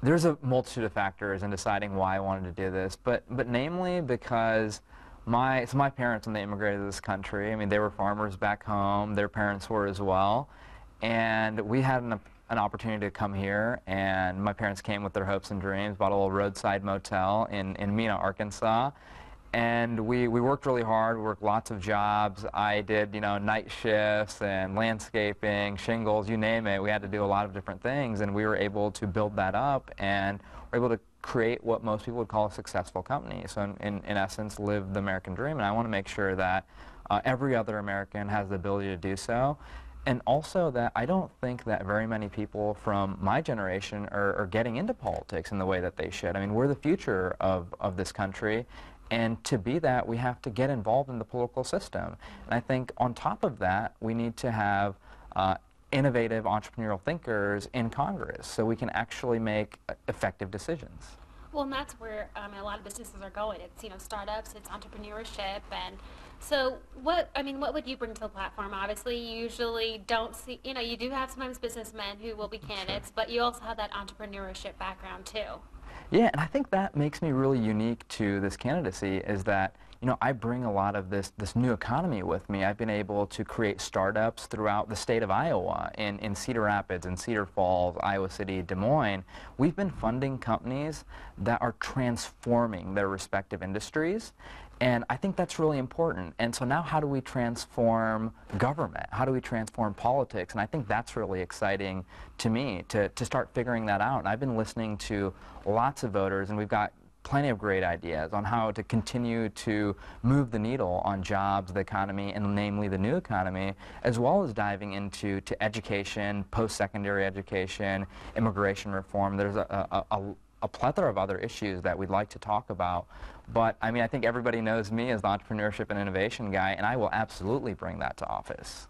There's a multitude of factors in deciding why I wanted to do this, but namely because my parents, when they immigrated to this country, I mean, they were farmers back home. Their parents were as well, and we had an opportunity to come here. And my parents came with their hopes and dreams, bought a little roadside motel in Mena, Arkansas. And we worked really hard, we worked lots of jobs. I did, night shifts and landscaping, shingles, you name it. We had to do a lot of different things, and we were able to build that up and were able to create what most people would call a successful company. So in essence, live the American dream. And I want to make sure that every other American has the ability to do so. And also that I don't think that very many people from my generation are getting into politics in the way that they should. I mean, we're the future of this country. And to be that, we have to get involved in the political system. And I think on top of that, we need to have innovative entrepreneurial thinkers in Congress so we can actually make effective decisions. Well, and that's where a lot of businesses are going. It's, startups, it's entrepreneurship. And so what would you bring to the platform? Obviously, you usually don't see, you do have sometimes businessmen who will be candidates, but you also have that entrepreneurship background too. Yeah, and I think that makes me really unique to this candidacy is that, I bring a lot of this new economy with me. I've been able to create startups throughout the state of Iowa, in Cedar Rapids, in Cedar Falls, Iowa City, Des Moines. We've been funding companies that are transforming their respective industries. And I think that's really important. And so now how do we transform government? How do we transform politics? And I think that's really exciting to me to start figuring that out. And I've been listening to lots of voters, and we've got plenty of great ideas on how to continue to move the needle on jobs, the economy, and namely the new economy, as well as diving into education, post-secondary education, immigration reform. There's a plethora of other issues that we'd like to talk about. But, I think everybody knows me as the entrepreneurship and innovation guy, and I will absolutely bring that to office.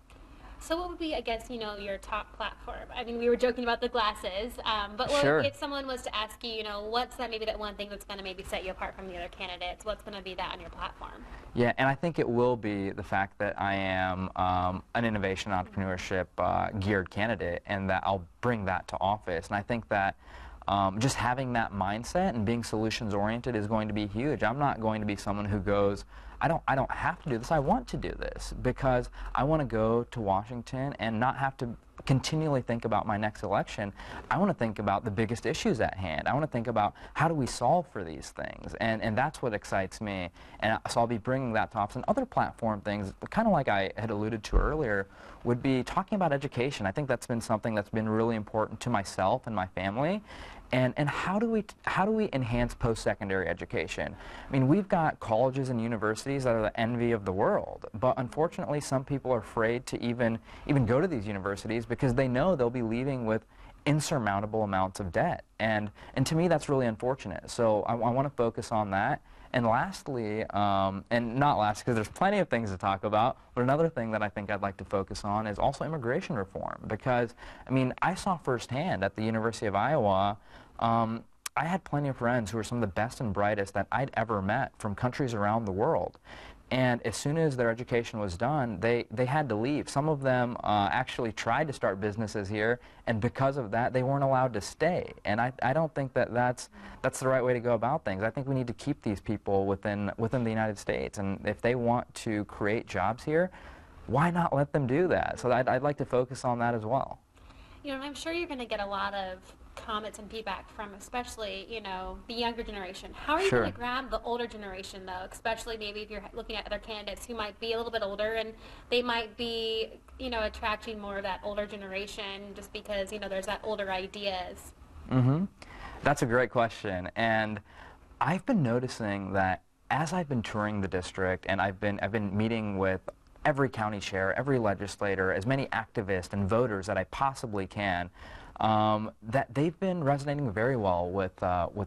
So what would be, I guess, your top platform? We were joking about the glasses, but Sure. If someone was to ask you, what's that one thing that's going to maybe set you apart from the other candidates? What's going to be that on your platform? Yeah, and I think it will be the fact that I am an innovation entrepreneurship geared candidate, and that I'll bring that to office. And I think that just having that mindset and being solutions oriented is going to be huge. I'm not going to be someone who goes, I don't have to do this, I want to do this, because I want to go to Washington and not have to continually think about my next election. I want to think about the biggest issues at hand. I want to think about how do we solve for these things, and that's what excites me. And so I'll be bringing that to office. And other platform things, kind of like I had alluded to earlier, would be talking about education. I think that's been something that's been really important to myself and my family. And how do we enhance post-secondary education? We've got colleges and universities that are the envy of the world, but unfortunately some people are afraid to even go to these universities because they know they'll be leaving with insurmountable amounts of debt. And to me that's really unfortunate. So I want to focus on that. And lastly, and not last because there's plenty of things to talk about, but another thing that I think I'd like to focus on is also immigration reform. Because, I saw firsthand at the University of Iowa, I had plenty of friends who were some of the best and brightest that I'd ever met from countries around the world. And as soon as their education was done, they had to leave. Some of them actually tried to start businesses here, and because of that, they weren't allowed to stay. And I don't think that that's the right way to go about things. I think we need to keep these people within the United States. And if they want to create jobs here, why not let them do that? So I'd like to focus on that as well. And I'm sure you're going to get a lot of comments and feedback from especially, the younger generation. How are you going to grab the older generation, though, especially maybe if you're looking at other candidates who might be a little bit older and they might be, attracting more of that older generation just because, there's that older ideas? That's a great question. And I've been noticing that as I've been touring the district and I've been meeting with every county chair, every legislator, as many activists and voters that I possibly can, that they've been resonating very well with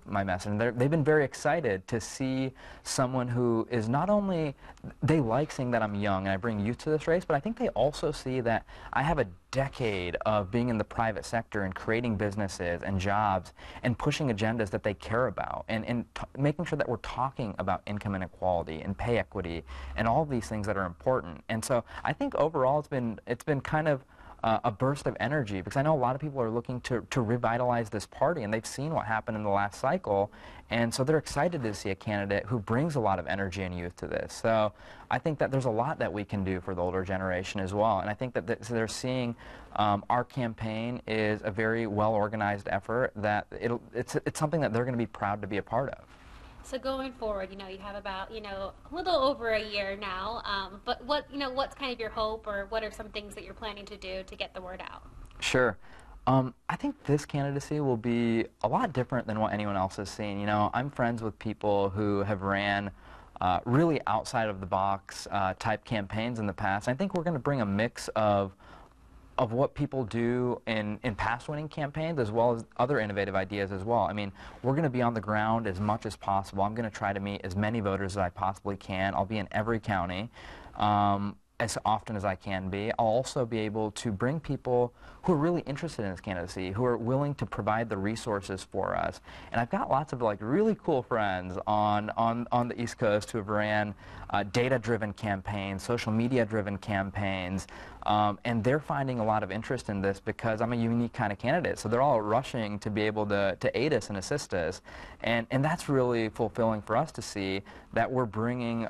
my message. And they've been very excited to see someone who is not only, they like seeing that I'm young and I bring youth to this race, but I think they also see that I have a decade of being in the private sector and creating businesses and jobs and pushing agendas that they care about, and making sure that we're talking about income inequality and pay equity and all of these things that are important. And so I think overall it's been kind of a burst of energy, because I know a lot of people are looking to revitalize this party, and they've seen what happened in the last cycle, and so they're excited to see a candidate who brings a lot of energy and youth to this. So I think that there's a lot that we can do for the older generation as well, and I think that so they're seeing our campaign is a very well-organized effort, that it's something that they're going to be proud to be a part of. So going forward, you have about, a little over a year now, but what's kind of your hope, or what are some things that you're planning to do to get the word out? Sure. I think this candidacy will be a lot different than what anyone else has seen. I'm friends with people who have ran really outside of the box type campaigns in the past. I think we're going to bring a mix of what people do in past winning campaigns, as well as other innovative ideas as well. I mean, we're going to be on the ground as much as possible. I'm going to try to meet as many voters as I possibly can. I'll be in every county as often as I can be. I'll also be able to bring people who are really interested in this candidacy, who are willing to provide the resources for us. And I've got lots of really cool friends on the East Coast who have ran data-driven campaigns, social media-driven campaigns, and they're finding a lot of interest in this because I'm a unique kind of candidate. So they're all rushing to be able to aid us and assist us. And that's really fulfilling for us to see that we're bringing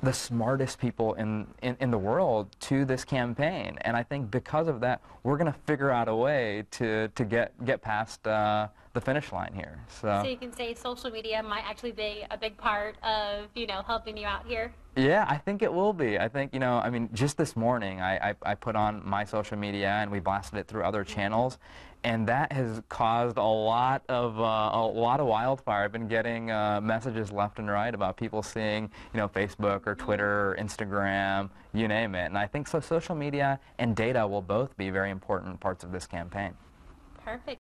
the smartest people in the world to this campaign. And I think because of that, we're going to figure out a way to get past the finish line here. So you can say social media might actually be a big part of, helping you out here? Yeah, I think it will be. I think, I mean, just this morning I put on my social media and we blasted it through other channels, and that has caused a lot of wildfire. I've been getting messages left and right about people seeing, Facebook or Twitter or Instagram, you name it. And I think so social media and data will both be very important parts of this campaign. Perfect.